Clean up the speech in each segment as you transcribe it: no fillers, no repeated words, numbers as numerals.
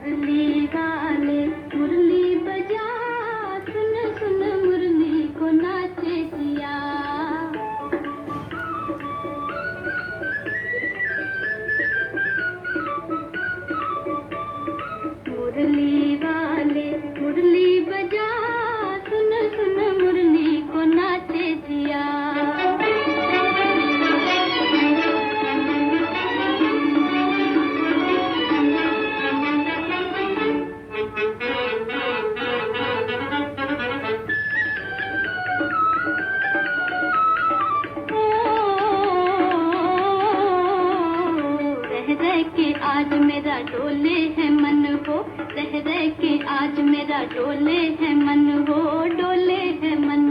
मुरली वाले मुरली बजा, सुन सुन मुरली को नाचे जिया। मुरली वाले मुरली बजा, सुन सुन मुरली को नाचे जिया। रह के आज मेरा डोले है मन हो, रह के आज मेरा डोले है मन हो, डोले है मन।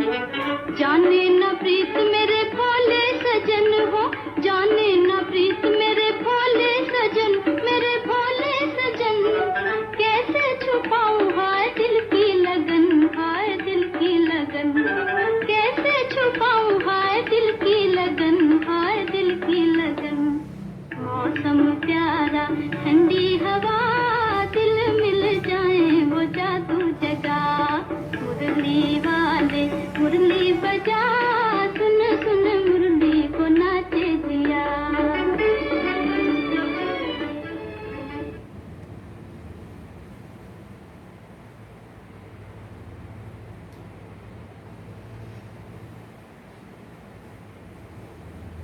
जाने न प्रीत मेरे भोले सजन हो, जाने न प्रीत मेरे भोले सजन, मेरे भोले सजन। कैसे छुपाऊं हाय दिल की लगन, हाय दिल की लगन। कैसे छुपाऊं हाय दिल की लगन, हाय दिल की लगन। मौसम प्यारा ठंडी हवा, दिल मिल जाए वो जादू जगा। मुरली वाले मुरली बजा, सुन सुन मुरली को नाचे जिया।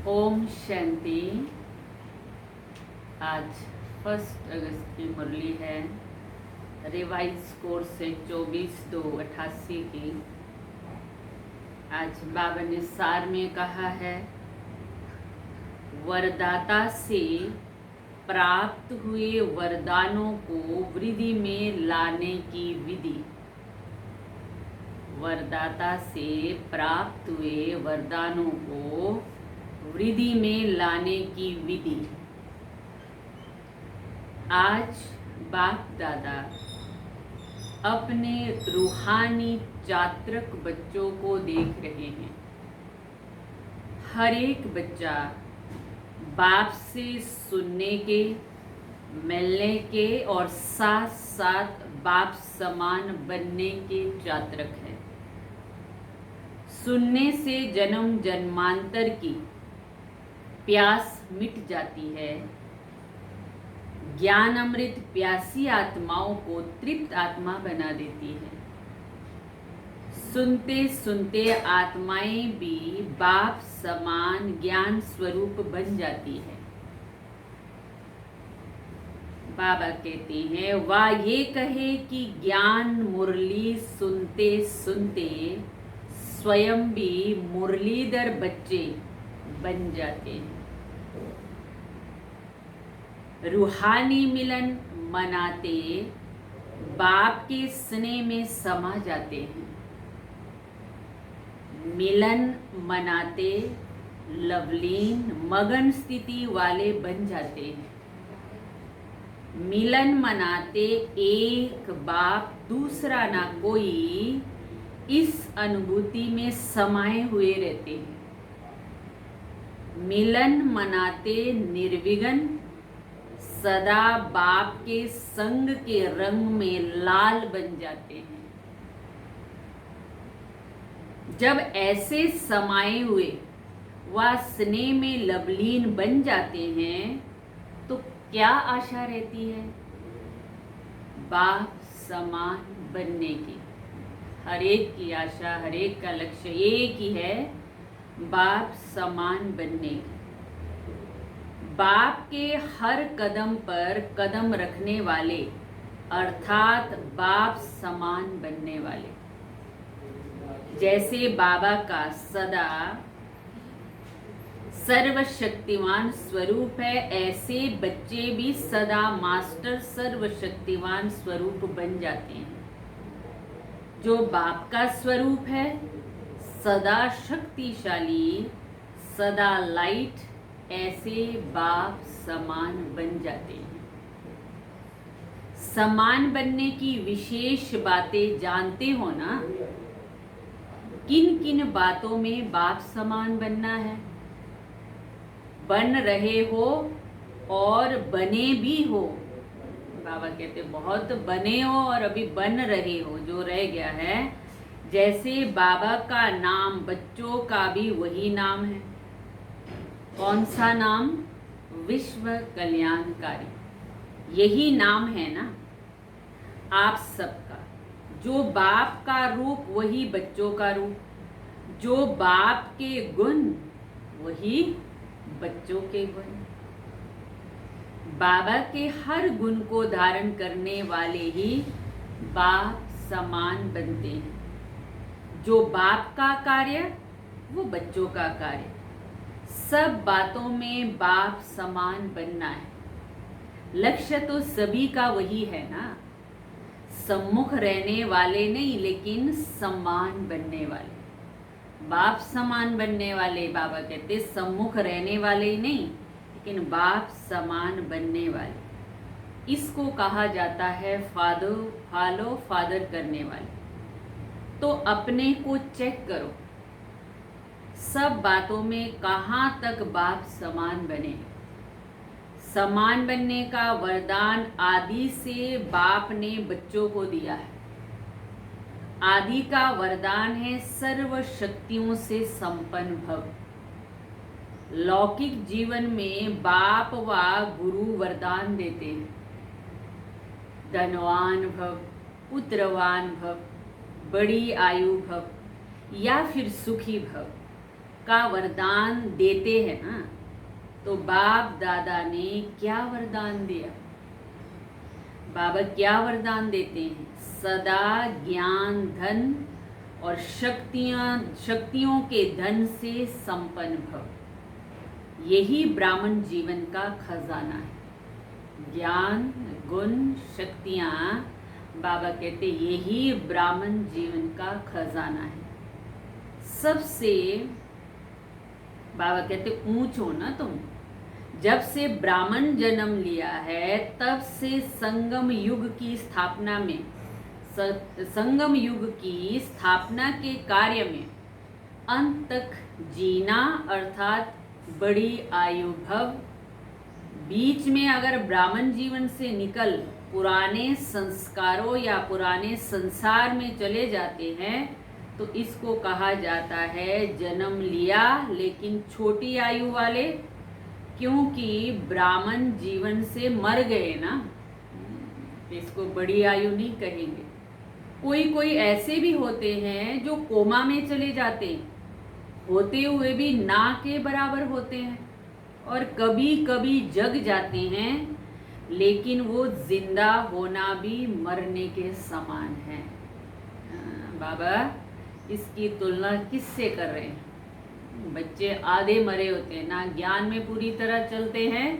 ओम शांति। आज 1 अगस्त की मुरली है रिवाइज कोर्स से 24/2/88 की। आज बाबा ने सार में कहा है, वरदाता से प्राप्त हुए वरदानों को वृद्धि में लाने की विधि। वरदाता से प्राप्त हुए वरदानों को वृद्धि में लाने की विधि। आज बाप दादा अपने रूहानी चात्रक बच्चों को देख रहे हैं। हर एक बच्चा बाप से सुनने के, मिलने के और साथ साथ बाप समान बनने के चात्रक है। सुनने से जन्म जन्मांतर की प्यास मिट जाती है। ज्ञान अमृत प्यासी आत्माओं को तृप्त आत्मा बना देती है। सुनते सुनते आत्माएं भी बाप समान ज्ञान स्वरूप बन जाती है। बाबा कहते हैं, वाह ये कहे कि ज्ञान मुरली सुनते सुनते स्वयं भी मुरलीधर बच्चे बन जाते हैं। रूहानी मिलन मनाते बाप के स्नेह में समा जाते हैं। मिलन मनाते लवलीन मगन स्थिति वाले बन जाते हैं। मिलन मनाते एक बाप दूसरा ना कोई, इस अनुभूति में समाये हुए रहते हैं। मिलन मनाते निर्विघ्न सदा बाप के संग के रंग में लाल बन जाते हैं। जब ऐसे समाये हुए व स्नेह में लवलीन बन जाते हैं तो क्या आशा रहती है? बाप समान बनने की। हर एक की आशा, हर एक का लक्ष्य एक ही है, बाप समान बनने की। बाप के हर कदम पर कदम रखने वाले अर्थात बाप समान बनने वाले। जैसे बाबा का सदा सर्वशक्तिमान स्वरूप है, ऐसे बच्चे भी सदा मास्टर सर्वशक्तिमान स्वरूप बन जाते हैं। जो बाप का स्वरूप है, सदा शक्तिशाली, सदा लाइट, ऐसे बाप समान बन जाते हैं। समान बनने की विशेष बातें जानते हो ना? किन किन बातों में बाप समान बनना है? बन रहे हो और बने भी हो, बाबा कहते बहुत बने हो और अभी बन रहे हो, जो रह गया है। जैसे बाबा का नाम, बच्चों का भी वही नाम है। कौन सा नाम? विश्व कल्याणकारी। यही नाम है ना आप सबका। जो बाप का रूप वही बच्चों का रूप, जो बाप के गुण वही बच्चों के गुण। बाबा के हर गुण को धारण करने वाले ही बाप समान बनते हैं। जो बाप का कार्य वो बच्चों का कार्य। सब बातों में बाप समान बनना है। लक्ष्य तो सभी का वही है ना, सम्मुख रहने वाले नहीं लेकिन समान बनने वाले। बाप समान बनने वाले, बाबा कहते सम्मुख रहने वाले ही नहीं लेकिन बाप समान बनने वाले। इसको कहा जाता है फॉलो फादर करने वाले। तो अपने को चेक करो, सब बातों में कहाँ तक बाप समान बने। समान बनने का वरदान आदि से बाप ने बच्चों को दिया है। आदि का वरदान है सर्व शक्तियों से संपन्न भव। लौकिक जीवन में बाप व गुरु वरदान देते हैं, धनवान भव, पुत्रवान भव, बड़ी आयु भव या फिर सुखी भव का वरदान देते हैं ना। तो बाप दादा ने क्या वरदान दिया? बाबा क्या वरदान देते हैं? सदा ज्ञान, धन और शक्तियों के धन से संपन्न भव। यही ब्राह्मण जीवन का खजाना है। ज्ञान, गुण, शक्तियाँ, बाबा कहते यही ब्राह्मण जीवन का खजाना है। सबसे बाबा कहते ऊंच हो ना तुम। जब से ब्राह्मण जन्म लिया है तब से संगम युग की स्थापना में, संगम युग की स्थापना के कार्य में अंत तक जीना अर्थात बड़ी आयु भव। बीच में अगर ब्राह्मण जीवन से निकल पुराने संस्कारों या पुराने संसार में चले जाते हैं तो इसको कहा जाता है जन्म लिया लेकिन छोटी आयु वाले, क्योंकि ब्राह्मण जीवन से मर गए ना, इसको बड़ी आयु नहीं कहेंगे। कोई कोई ऐसे भी होते हैं जो कोमा में चले जाते हैं, होते हुए भी ना के बराबर होते हैं और कभी कभी जग जाते हैं, लेकिन वो जिंदा होना भी मरने के समान है। बाबा इसकी तुलना किससे कर रहे हैं? बच्चे आधे मरे होते हैं, ना ज्ञान में पूरी तरह चलते हैं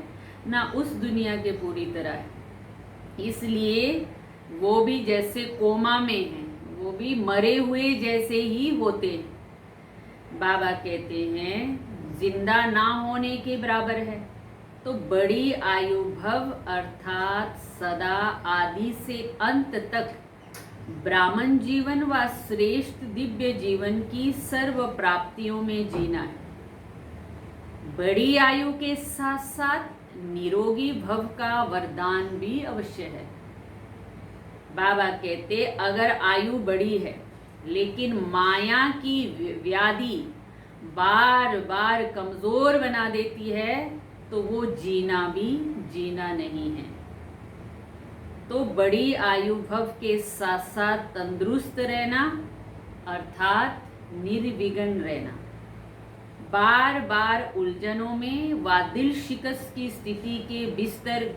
ना उस दुनिया के पूरी तरह। इसलिए वो भी जैसे कोमा में हैं, वो भी मरे हुए जैसे ही होते हैं। बाबा कहते हैं जिंदा ना होने के बराबर है। तो बड़ी आयु भव अर्थात सदा आदि से अंत तक ब्राह्मण जीवन व श्रेष्ठ दिव्य जीवन की सर्व प्राप्तियों में जीना है। बड़ी आयु के साथ साथ निरोगी भव का वरदान भी अवश्य है। बाबा कहते अगर आयु बड़ी है लेकिन माया की व्याधि बार बार कमजोर बना देती है तो वो जीना भी जीना नहीं है। तो बड़ी आयु भव के साथ साथ तंदुरुस्त रहना अर्थात निर्विघ्न रहना, बार बार उलझनों में व दिल शिकस्त की स्थिति के बिस्तर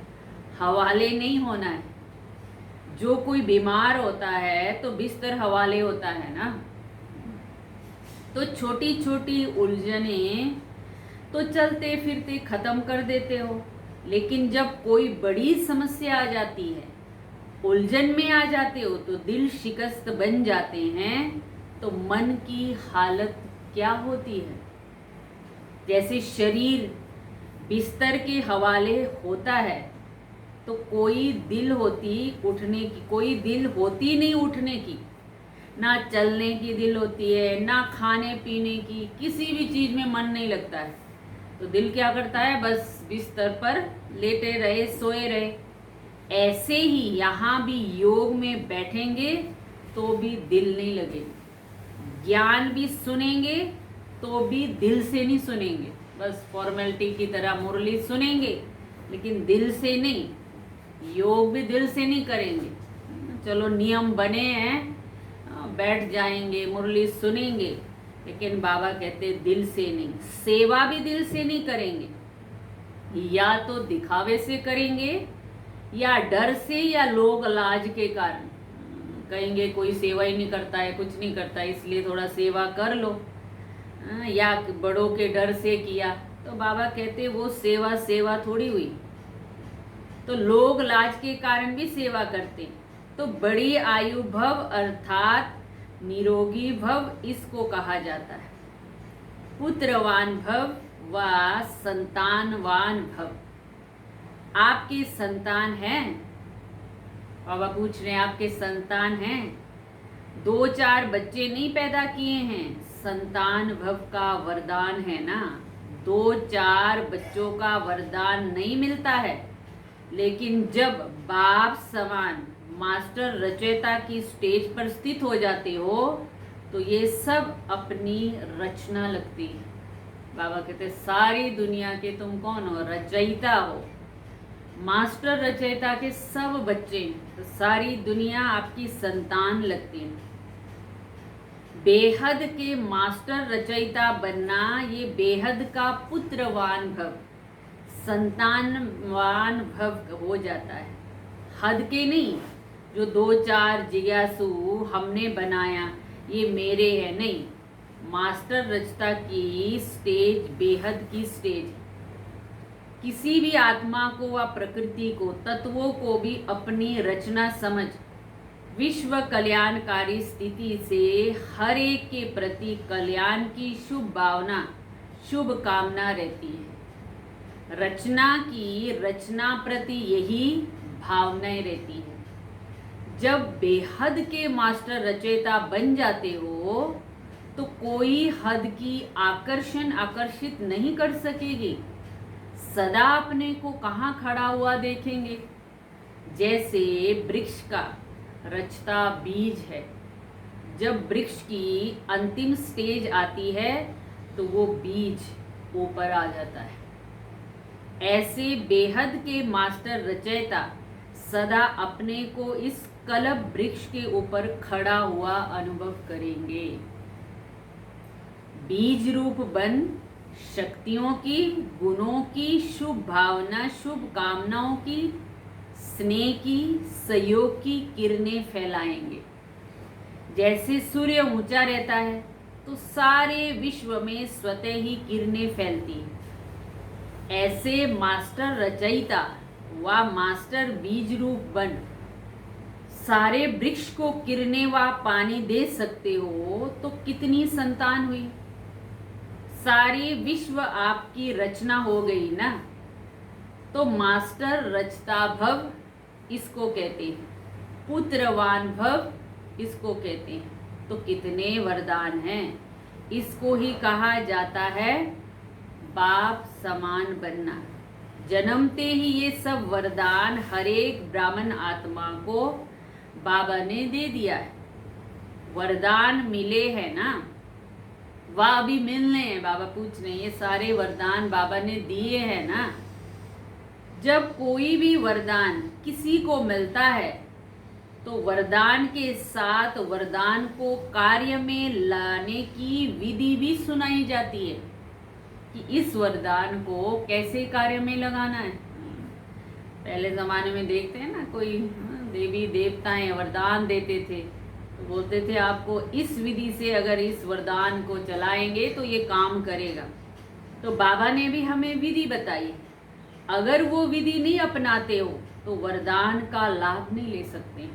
हवाले नहीं होना है। जो कोई बीमार होता है तो बिस्तर हवाले होता है ना। तो छोटी छोटी उलझनें तो चलते फिरते खत्म कर देते हो, लेकिन जब कोई बड़ी समस्या आ जाती है, उलझन में आ जाते हो तो दिल शिकस्त बन जाते हैं, तो मन की हालत क्या होती है? जैसे शरीर बिस्तर के हवाले होता है तो कोई दिल होती उठने की, कोई दिल होती नहीं उठने की, ना चलने की दिल होती है, ना खाने पीने की, किसी भी चीज में मन नहीं लगता है। तो दिल क्या करता है? बस बिस्तर पर लेटे रहे, सोए रहे। ऐसे ही यहाँ भी योग में बैठेंगे तो भी दिल नहीं लगेगा, ज्ञान भी सुनेंगे तो भी दिल से नहीं सुनेंगे, बस फॉर्मेलिटी की तरह मुरली सुनेंगे लेकिन दिल से नहीं, योग भी दिल से नहीं करेंगे। चलो नियम बने हैं, बैठ जाएंगे मुरली सुनेंगे, लेकिन बाबा कहते दिल से नहीं। सेवा भी दिल से नहीं करेंगे, या तो दिखावे से करेंगे या डर से या लोग लाज के कारण कहेंगे कोई सेवा ही नहीं करता है, कुछ नहीं करता है, इसलिए थोड़ा सेवा कर लो, या बड़ों के डर से किया। तो बाबा कहते वो सेवा थोड़ी हुई। तो लोग लाज के कारण भी सेवा करते, तो बड़ी आयु भव अर्थात निरोगी भव इसको कहा जाता है। पुत्रवान भव व संतानवान भव। आपके संतान हैं? बाबा पूछ रहे हैं आपके संतान हैं? 2-4 बच्चे नहीं पैदा किए हैं, संतान भव का वरदान है ना। 2-4 बच्चों का वरदान नहीं मिलता है, लेकिन जब बाप समान मास्टर रचयिता की स्टेज पर स्थित हो जाते हो तो ये सब अपनी रचना लगती है। बाबा कहते सारी दुनिया के तुम कौन हो? रचयिता हो। मास्टर रचयिता के सब बच्चे, तो सारी दुनिया आपकी संतान लगती है। बेहद के मास्टर रचयिता बनना ये बेहद का पुत्रवान भव, संतानवान भव हो जाता है। हद के नहीं, जो 2-4 जिज्ञासु हमने बनाया ये मेरे है, नहीं। मास्टर रचता की स्टेज बेहद की स्टेज। किसी भी आत्मा को व प्रकृति को, तत्वों को भी अपनी रचना समझ विश्व कल्याणकारी स्थिति से हर एक के प्रति कल्याण की शुभ भावना, शुभ कामना रहती है। रचना की रचना प्रति यही भावनाएं रहती है। जब बेहद के मास्टर रचयिता बन जाते हो तो कोई हद की आकर्षित नहीं कर सकेगी। सदा अपने को कहाँ खड़ा हुआ देखेंगे। जैसे वृक्ष का रचता बीज है, जब वृक्ष की अंतिम स्टेज आती है तो वो बीज ऊपर आ जाता है। ऐसे बेहद के मास्टर रचयिता सदा अपने को इस कल्प वृक्ष के ऊपर खड़ा हुआ अनुभव करेंगे। बीज रूप बन शक्तियों की, गुणों की, शुभ भावना, शुभ कामनाओं की, स्नेह की, सहयोग की किरणें फैलाएंगे। जैसे सूर्य ऊंचा रहता है तो सारे विश्व में स्वतः ही किरणें फैलती हैं। ऐसे मास्टर रचयिता व मास्टर बीज रूप बन सारे वृक्ष को किरणें व पानी दे सकते हो तो कितनी संतान हुई। सारी विश्व आपकी रचना हो गई ना। तो मास्टर रचता भव इसको कहते हैं, पुत्रवान भव इसको कहते हैं। तो कितने वरदान हैं। इसको ही कहा जाता है बाप समान बनना। जन्मते ही ये सब वरदान हर एक ब्राह्मण आत्मा को बाबा ने दे दिया है। वरदान मिले हैं ना, वह अभी मिलने हैं। बाबा पूछ रहे हैं ये सारे वरदान बाबा ने दिए हैं ना। जब कोई भी वरदान किसी को मिलता है तो वरदान के साथ वरदान को कार्य में लाने की विधि भी सुनाई जाती है कि इस वरदान को कैसे कार्य में लगाना है। पहले ज़माने में देखते हैं ना, कोई देवी देवताएं वरदान देते थे तो बोलते थे आपको इस विधि से अगर इस वरदान को चलाएंगे तो ये काम करेगा। तो बाबा ने भी हमें विधि बताई। अगर वो विधि नहीं अपनाते हो तो वरदान का लाभ नहीं ले सकते।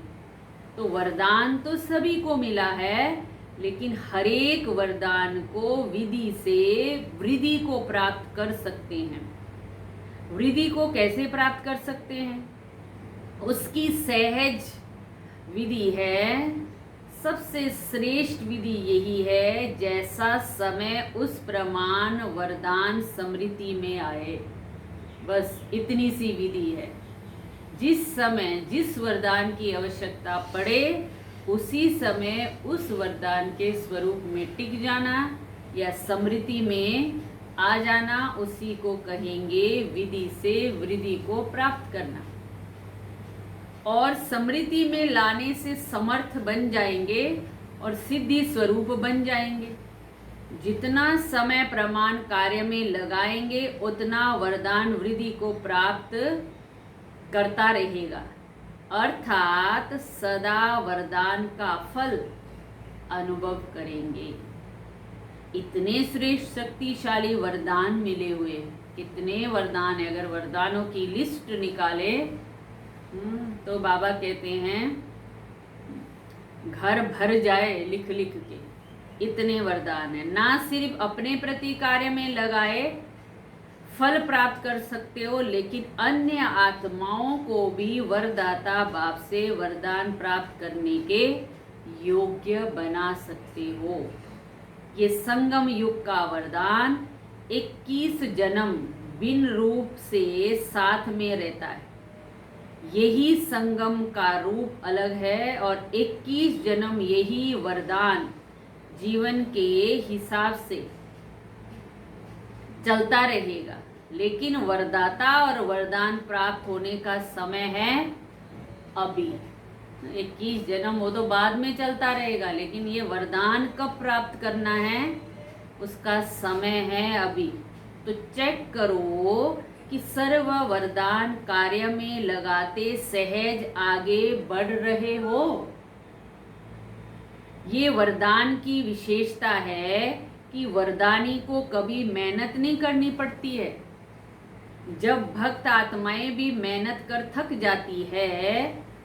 तो वरदान तो सभी को मिला है, लेकिन हर एक वरदान को विधि से वृद्धि को प्राप्त कर सकते हैं। वृद्धि को कैसे प्राप्त कर सकते हैं? उसकी सहज विधि है, सबसे श्रेष्ठ विधि यही है जैसा समय उस प्रमाण वरदान समृद्धि में आए। बस इतनी सी विधि है। जिस समय जिस वरदान की आवश्यकता पड़े उसी समय उस वरदान के स्वरूप में टिक जाना या स्मृति में आ जाना, उसी को कहेंगे विधि से वृद्धि को प्राप्त करना। और स्मृति में लाने से समर्थ बन जाएंगे और सिद्धि स्वरूप बन जाएंगे। जितना समय प्रमाण कार्य में लगाएंगे उतना वरदान वृद्धि को प्राप्त करता रहेगा, अर्थात सदा वरदान का फल अनुभव करेंगे। इतने श्रेष्ठ शक्तिशाली वरदान मिले हुए, कितने वरदान है। अगर वरदानों की लिस्ट निकाले तो बाबा कहते हैं घर भर जाए लिख लिख के, इतने वरदान है। ना सिर्फ अपने प्रति कार्य में लगाए फल प्राप्त कर सकते हो, लेकिन अन्य आत्माओं को भी वरदाता बाप से वरदान प्राप्त करने के योग्य बना सकते हो। ये संगम युग का वरदान 21 जन्म बिन रूप से साथ में रहता है। यही संगम का रूप अलग है और 21 जन्म यही वरदान जीवन के हिसाब से चलता रहेगा। लेकिन वरदाता और वरदान प्राप्त होने का समय है अभी। 21 जन्म वो तो बाद में चलता रहेगा, लेकिन ये वरदान कब प्राप्त करना है उसका समय है अभी। तो चेक करो कि सर्व वरदान कार्य में लगाते सहज आगे बढ़ रहे हो। ये वरदान की विशेषता है कि वरदानी को कभी मेहनत नहीं करनी पड़ती है। जब भक्त आत्माएं भी मेहनत कर थक जाती है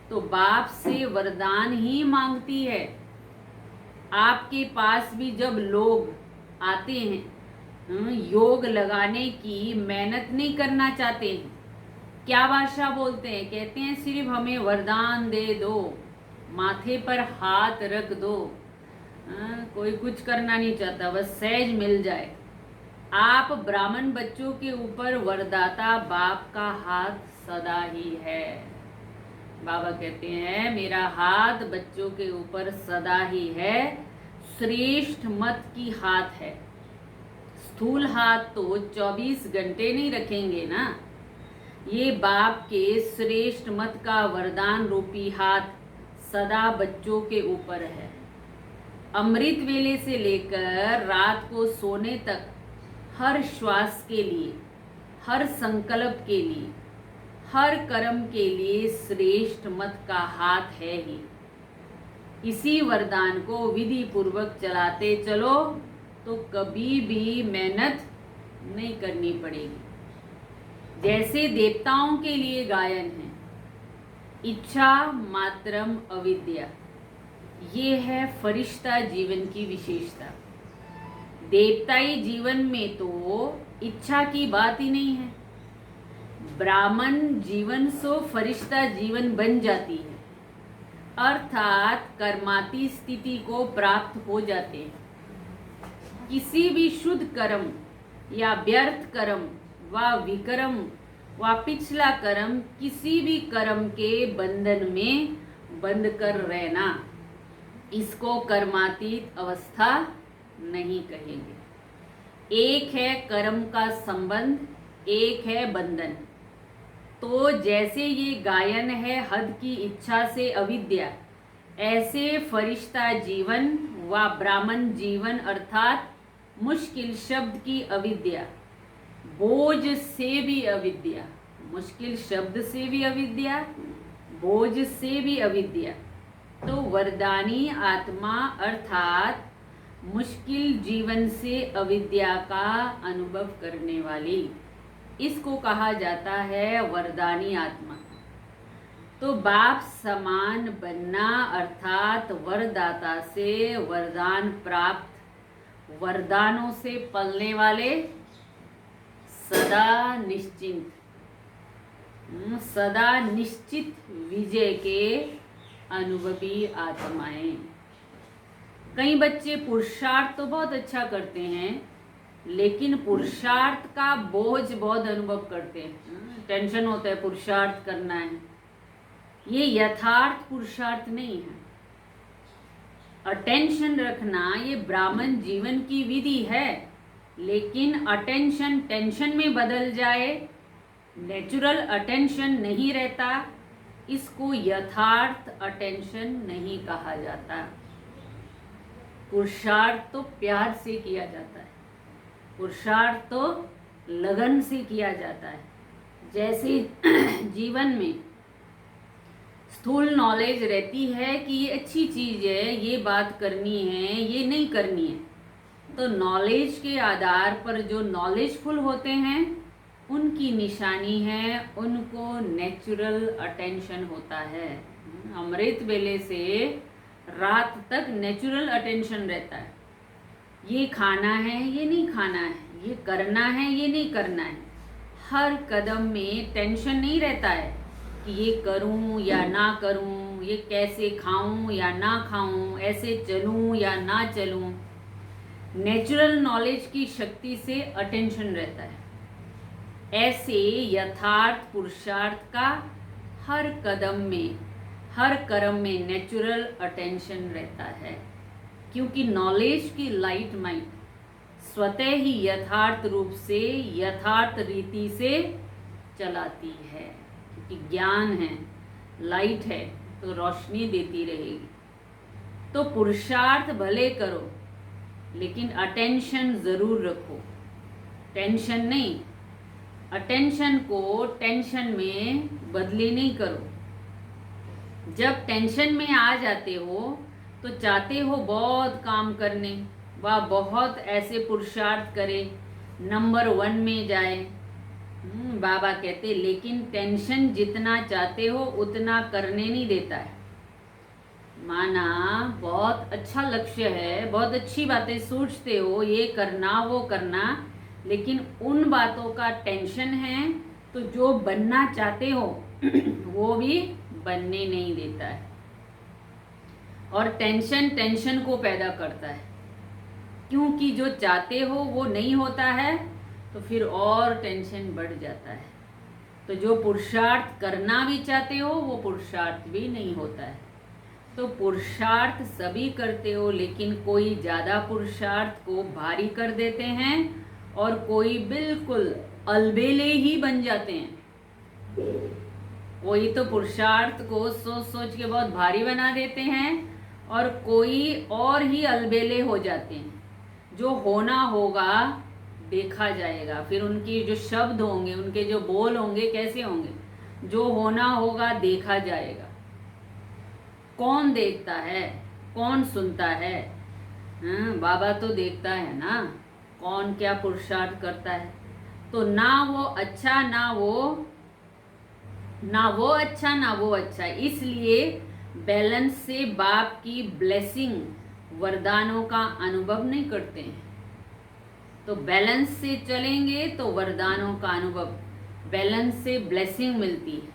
तो बाप से वरदान ही मांगती है। आपके पास भी जब लोग आते हैं योग लगाने की मेहनत नहीं करना चाहते हैं, क्या भाषा बोलते हैं? कहते हैं सिर्फ हमें वरदान दे दो, माथे पर हाथ रख दो। कोई कुछ करना नहीं चाहता, बस सहज मिल जाए। आप ब्राह्मण बच्चों के ऊपर वरदाता बाप का हाथ सदा ही है। बाबा कहते हैं मेरा हाथ बच्चों के ऊपर सदा ही है। श्रेष्ठ मत की हाथ है। स्थूल हाथ तो 24 घंटे नहीं रखेंगे ना। ये बाप के श्रेष्ठ मत का वरदान रूपी हाथ सदा बच्चों के ऊपर है। अमृत वेले से लेकर रात को सोने तक हर श्वास के लिए, हर संकल्प के लिए, हर कर्म के लिए श्रेष्ठ मत का हाथ है ही। इसी वरदान को विधि पूर्वक चलाते चलो तो कभी भी मेहनत नहीं करनी पड़ेगी। जैसे देवताओं के लिए गायन है, इच्छा मात्रम अविद्या, ये है फरिश्ता जीवन की विशेषता। देवताई जीवन में तो इच्छा की बात ही नहीं है। ब्राह्मण जीवन सो फरिश्ता जीवन बन जाती है, अर्थात कर्माती स्थिति को प्राप्त हो जाते हैं। किसी भी शुद्ध कर्म या व्यर्थ कर्म व विकर्म व पिछला कर्म, किसी भी कर्म के बंधन में बंद कर रहना, इसको कर्मातीत अवस्था नहीं कहेंगे। एक है कर्म का संबंध, एक है बंधन। तो जैसे ये गायन है हद की इच्छा से अविद्या, ऐसे फरिश्ता जीवन व ब्राह्मण जीवन अर्थात मुश्किल शब्द की अविद्या, बोझ से भी अविद्या, मुश्किल शब्द से भी अविद्या, बोझ से भी अविद्या। तो वरदानी आत्मा अर्थात मुश्किल जीवन से अविद्या का अनुभव करने वाली, इसको कहा जाता है वरदानी आत्मा। तो बाप समान बनना अर्थात वरदाता से वरदान प्राप्त, वरदानों से पलने वाले, सदा निश्चिंत, सदा निश्चित विजय के अनुभवी आत्माएं। कई बच्चे पुरुषार्थ तो बहुत अच्छा करते हैं, लेकिन पुरुषार्थ का बोझ बहुत अनुभव करते हैं। टेंशन होता है पुरुषार्थ करना है, ये यथार्थ पुरुषार्थ नहीं है। अटेंशन रखना ये ब्राह्मण जीवन की विधि है, लेकिन अटेंशन टेंशन में बदल जाए, नेचुरल अटेंशन नहीं रहता, इसको यथार्थ अटेंशन नहीं कहा जाता। पुरुषार्थ तो प्यार से किया जाता है, पुरुषार्थ तो लगन से किया जाता है। जैसे जीवन में स्थूल नॉलेज रहती है कि ये अच्छी चीज़ है, ये बात करनी है, ये नहीं करनी है, तो नॉलेज के आधार पर जो नॉलेजफुल होते हैं उनकी निशानी है, उनको नेचुरल अटेंशन होता है। अमृत वेले से रात तक नेचुरल अटेंशन रहता है। ये खाना है, ये नहीं खाना है, ये करना है, ये नहीं करना है। हर कदम में टेंशन नहीं रहता है कि ये करूं या ना करूं, ये कैसे खाऊं या ना खाऊं, ऐसे चलूं या ना चलूं। नेचुरल नॉलेज की शक्ति से अटेंशन रहता है। ऐसे यथार्थ पुरुषार्थ का हर कदम में, हर कर्म में नेचुरल अटेंशन रहता है, क्योंकि नॉलेज की लाइट माइंड स्वतः ही यथार्थ रूप से, यथार्थ रीति से चलाती है। क्योंकि ज्ञान है, लाइट है, तो रोशनी देती रहेगी। तो पुरुषार्थ भले करो, लेकिन अटेंशन ज़रूर रखो। टेंशन नहीं, अटेंशन को टेंशन में बदली नहीं करो। जब टेंशन में आ जाते हो तो चाहते हो बहुत काम करने, वह बहुत ऐसे पुरुषार्थ करे, नंबर 1 में जाए। बाबा कहते लेकिन टेंशन जितना चाहते हो उतना करने नहीं देता है। माना बहुत अच्छा लक्ष्य है, बहुत अच्छी बातें सोचते हो, ये करना वो करना, लेकिन उन बातों का टेंशन है तो जो बनना चाहते हो वो भी बनने नहीं देता है। और टेंशन टेंशन को पैदा करता है, क्योंकि जो चाहते हो वो नहीं होता है तो फिर और टेंशन बढ़ जाता है। तो जो पुरुषार्थ करना भी चाहते हो वो पुरुषार्थ भी नहीं होता है। तो पुरुषार्थ सभी करते हो, लेकिन कोई ज़्यादा पुरुषार्थ को भारी कर देते हैं और कोई बिल्कुल अलबेले ही बन जाते हैं। कोई तो पुरुषार्थ को सोच सोच के बहुत भारी बना देते हैं और कोई और ही अलबेले हो जाते हैं। जो होना होगा देखा जाएगा, फिर उनकी जो शब्द होंगे, उनके जो बोल होंगे कैसे होंगे, जो होना होगा देखा जाएगा। कौन देखता है, कौन सुनता है? बाबा तो देखता है ना, कौन क्या पुरुषार्थ करता है। तो ना वो अच्छा ना वो अच्छा ना वो अच्छा, इसलिए बैलेंस से बाप की ब्लेसिंग, वरदानों का अनुभव नहीं करते हैं। तो बैलेंस से चलेंगे तो वरदानों का अनुभव, बैलेंस से ब्लेसिंग मिलती है।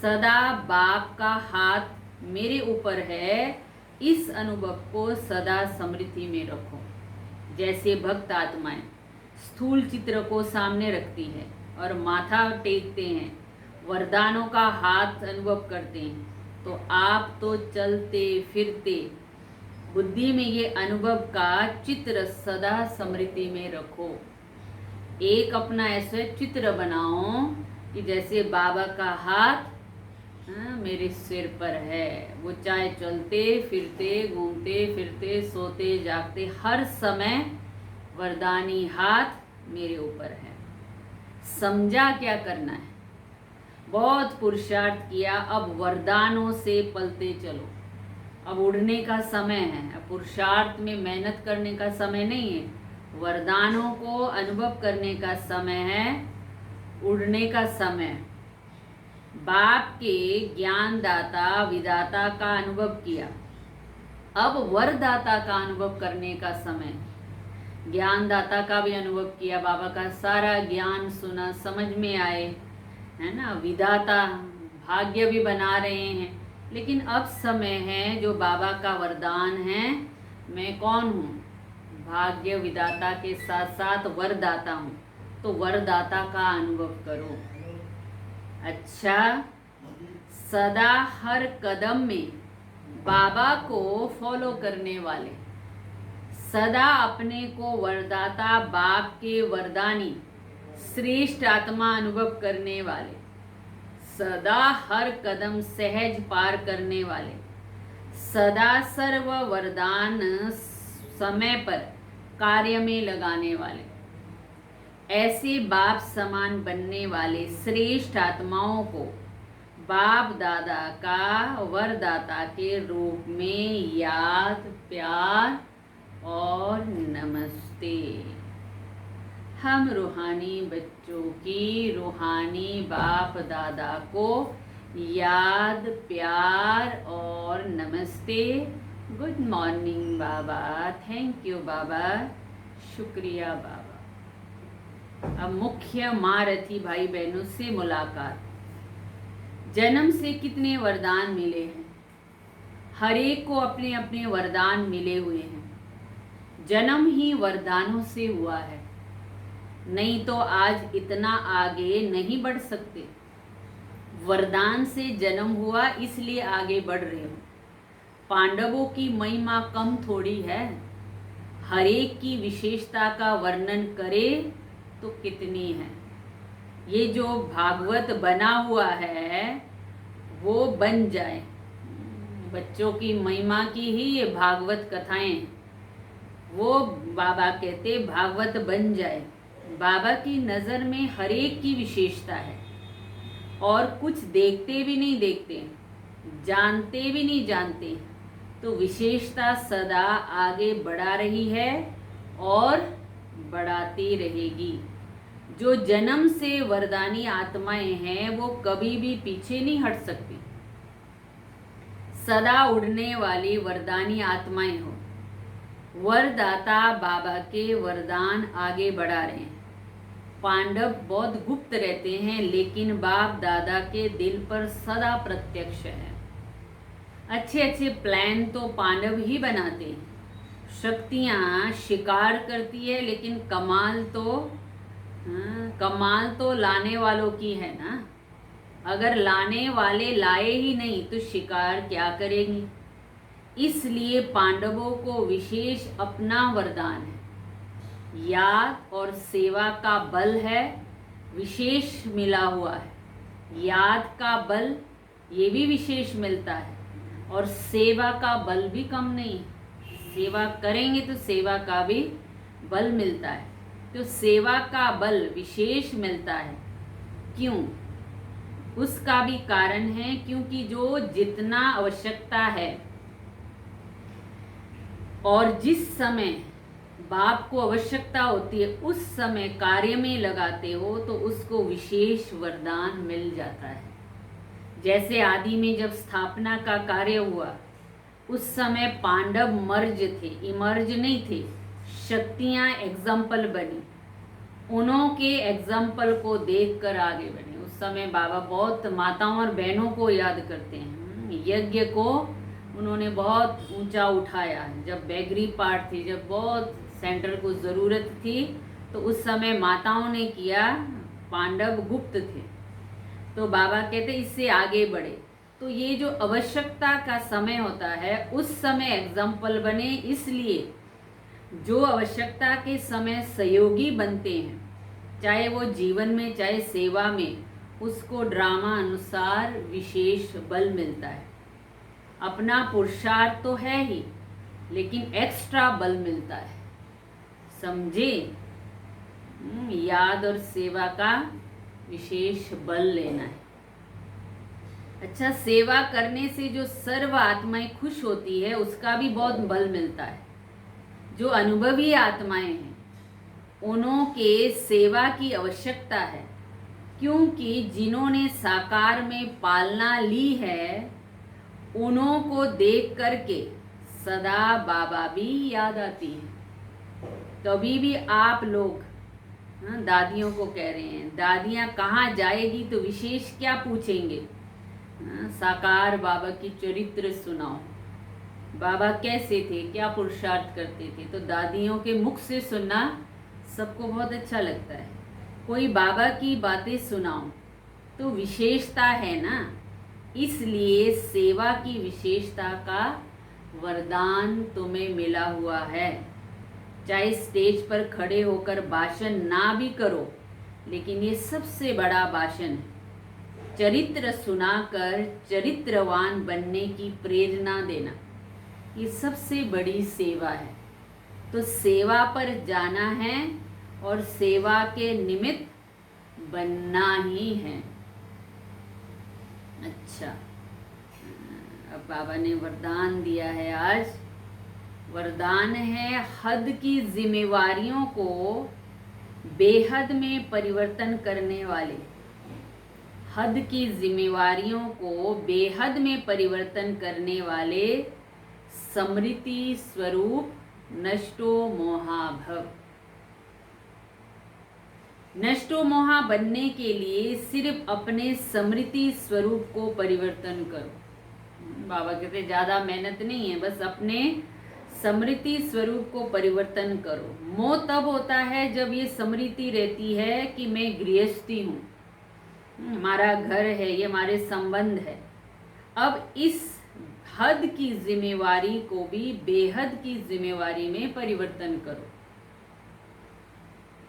सदा बाप का हाथ मेरे ऊपर है, इस अनुभव को सदा स्मृति में रखो। जैसे भक्त आत्माएं स्थूल चित्र को सामने रखती है और माथा टेकते हैं, वरदानों का हाथ अनुभव करते हैं, तो आप तो चलते फिरते बुद्धि में ये अनुभव का चित्र सदा स्मृति में रखो। एक अपना ऐसे चित्र बनाओ कि जैसे बाबा का हाथ मेरे सिर पर है। वो चाहे चलते फिरते, घूमते फिरते, सोते जागते, हर समय वरदानी हाथ मेरे ऊपर है। समझा क्या करना है, बहुत पुरुषार्थ किया, अब वरदानों से पलते चलो। अब उड़ने का समय है, अब पुरुषार्थ में मेहनत करने का समय नहीं है, वरदानों को अनुभव करने का समय है, उड़ने का समय। बाप के ज्ञानदाता विदाता का अनुभव किया, अब वरदाता का अनुभव करने का समय। ज्ञानदाता का भी अनुभव किया, बाबा का सारा ज्ञान सुना, समझ में आए, है ना। विदाता भाग्य भी बना रहे हैं, लेकिन अब समय है जो बाबा का वरदान है। मैं कौन हूँ? भाग्य विदाता के साथ साथ वरदाता हूँ। तो वरदाता का अनुभव करो। अच्छा, सदा हर कदम में बाबा को फॉलो करने वाले, सदा अपने को वरदाता बाप के वरदानी श्रेष्ठ आत्मा अनुभव करने वाले, सदा हर कदम सहज पार करने वाले, सदा सर्व वरदान समय पर कार्य में लगाने वाले, ऐसे बाप समान बनने वाले श्रेष्ठ आत्माओं को बाप दादा का वरदाता के रूप में याद, प्यार और नमस्ते। हम रूहानी बच्चों की रूहानी बाप दादा को याद, प्यार और नमस्ते। गुड मॉर्निंग बाबा, थैंक यू बाबा, शुक्रिया बाबा। अब मुख्य महारथी भाई बहनों से मुलाकात। जन्म से कितने वरदान मिले हैं? हर एक को अपने अपने वरदान मिले हुए हैं। जन्म ही वरदानों से हुआ है, नहीं तो आज इतना आगे नहीं बढ़ सकते। वरदान से जन्म हुआ इसलिए आगे बढ़ रहे हो। पांडवों की महिमा कम थोड़ी है। हर एक की विशेषता का वर्णन करे तो कितनी है। ये जो भागवत बना हुआ है वो बन जाए। बच्चों की महिमा की ही ये भागवत कथाएं, वो बाबा कहते भागवत बन जाए। बाबा की नज़र में हर एक की विशेषता है और कुछ देखते भी नहीं देखते, जानते भी नहीं जानते, तो विशेषता सदा आगे बढ़ा रही है और बढ़ाती रहेगी। जो जन्म से वरदानी आत्माएं हैं वो कभी भी पीछे नहीं हट सकती। सदा उड़ने वाली वरदानी आत्माएं हो। वरदाता बाबा के वरदान आगे बढ़ा रहे हैं। पांडव बहुत गुप्त रहते हैं लेकिन बाप दादा के दिल पर सदा प्रत्यक्ष है। अच्छे अच्छे प्लान तो पांडव ही बनाते हैं। शक्तियाँ शिकार करती है लेकिन कमाल तो लाने वालों की है ना। अगर लाने वाले लाए ही नहीं तो शिकार क्या करेंगे। इसलिए पांडवों को विशेष अपना वरदान है। याद और सेवा का बल है, विशेष मिला हुआ है। याद का बल ये भी विशेष मिलता है और सेवा का बल भी कम नहीं। सेवा करेंगे तो सेवा का भी बल मिलता है। तो सेवा का बल विशेष मिलता है। क्यों? उसका भी कारण है, क्योंकि जो जितना आवश्यकता है और जिस समय बाप को आवश्यकता होती है उस समय कार्य में लगाते हो तो उसको विशेष वरदान मिल जाता है। जैसे आदि में जब स्थापना का कार्य हुआ उस समय पांडव मर्ज थे, इमर्ज नहीं थे। शक्तियाँ एग्जाम्पल बनी, उन्हों के एग्जाम्पल को देखकर आगे बढ़े। उस समय बाबा बहुत माताओं और बहनों को याद करते हैं। यज्ञ को उन्होंने बहुत ऊंचा उठाया। जब बैगरी पार्ट थी, जब बहुत सेंटर को ज़रूरत थी तो उस समय माताओं ने किया। पांडव गुप्त थे तो बाबा कहते इससे आगे बढ़े। तो ये जो आवश्यकता का समय होता है उस समय एग्जाम्पल बने। इसलिए जो आवश्यकता के समय सहयोगी बनते हैं, चाहे वो जीवन में चाहे सेवा में, उसको ड्रामा अनुसार विशेष बल मिलता है। अपना पुरुषार्थ तो है ही लेकिन एक्स्ट्रा बल मिलता है। समझे? याद और सेवा का विशेष बल लेना है। अच्छा, सेवा करने से जो सर्व आत्माएं खुश होती है उसका भी बहुत बल मिलता है। जो अनुभवी आत्माएं हैं उन्हों के सेवा की आवश्यकता है, क्योंकि जिन्होंने साकार में पालना ली है उन्हों को देख करके सदा बाबा भी याद आती है। कभी भी आप लोग दादियों को कह रहे हैं, दादियाँ कहाँ जाएगी तो विशेष क्या पूछेंगे? साकार बाबा की चरित्र सुनाओ, बाबा कैसे थे, क्या पुरुषार्थ करते थे। तो दादियों के मुख से सुनना सबको बहुत अच्छा लगता है। कोई बाबा की बातें सुनाओ तो विशेषता है ना। इसलिए सेवा की विशेषता का वरदान तुम्हें मिला हुआ है। चाहे स्टेज पर खड़े होकर भाषण ना भी करो, लेकिन ये सबसे बड़ा भाषण है। चरित्र सुनाकर चरित्रवान बनने की प्रेरणा देना, ये सबसे बड़ी सेवा है। तो सेवा पर जाना है और सेवा के निमित्त बनना ही है। अच्छा, अब बाबा ने वरदान दिया है। आज वरदान है हद की जिम्मेवारियों को बेहद में परिवर्तन करने वाले। हद की जिम्मेवारियों को बेहद में परिवर्तन करने वाले समृति स्वरूप नष्टो मोहाभव। नष्टो मोहा बनने के लिए सिर्फ अपने समृति स्वरूप को परिवर्तन करो। बाबा कहते ज्यादा मेहनत नहीं है, बस अपने समृति स्वरूप को परिवर्तन करो। मोह तब होता है जब ये समृति रहती है कि मैं गृहस्थी हूँ, हमारा घर है, ये हमारे संबंध है। अब इस हद की जिम्मेवारी को भी बेहद की जिम्मेवारी में परिवर्तन करो।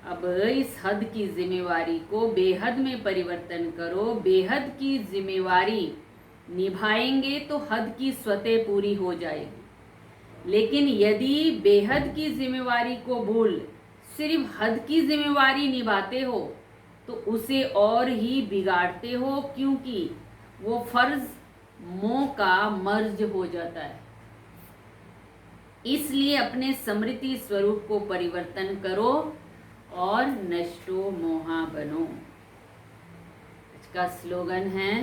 अब इस हद की जिम्मेवारी को बेहद में परिवर्तन करो। बेहद की जिम्मेवारी निभाएंगे तो हद की स्वतः पूरी हो जाएगी। लेकिन यदि बेहद की जिम्मेवारी को भूल सिर्फ हद की जिम्मेवारी निभाते हो तो उसे और ही बिगाड़ते हो, क्योंकि वो फर्ज मोह का मर्ज हो जाता है। इसलिए अपने समृति स्वरूप को परिवर्तन करो और नष्टो मोहा बनो। इसका स्लोगन है,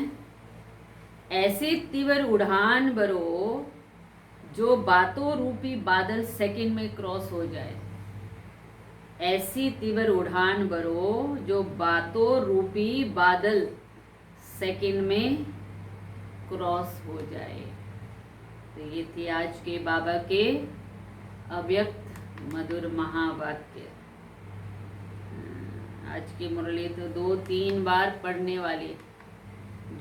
ऐसे तीव्र उड़ान भरो जो बातों रूपी बादल सेकंड में क्रॉस हो जाए। ऐसी तीव्र उड़ान भरो जो बातों रूपी बादल सेकंड में क्रॉस हो जाए। तो ये थी आज के बाबा के अव्यक्त मधुर महावाक्य। आज की मुरली तो 2-3 बार पढ़ने वाली,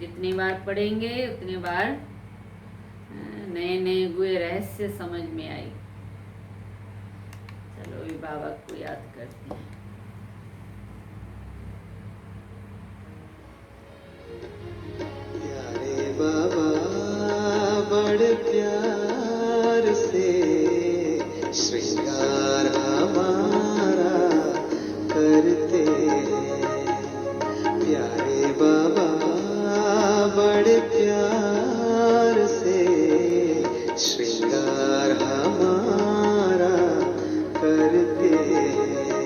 जितनी बार पढ़ेंगे उतनी बार नए नए गुए रहस्य समझ में आई। चलो ये बाबा को याद करते हैं। प्यारे बाबा बड़े प्यार से श्रृंगार हमारा करते हैं। प्यारे बाबा बड़े प्यार से श्रृंगार हमारा करते हैं।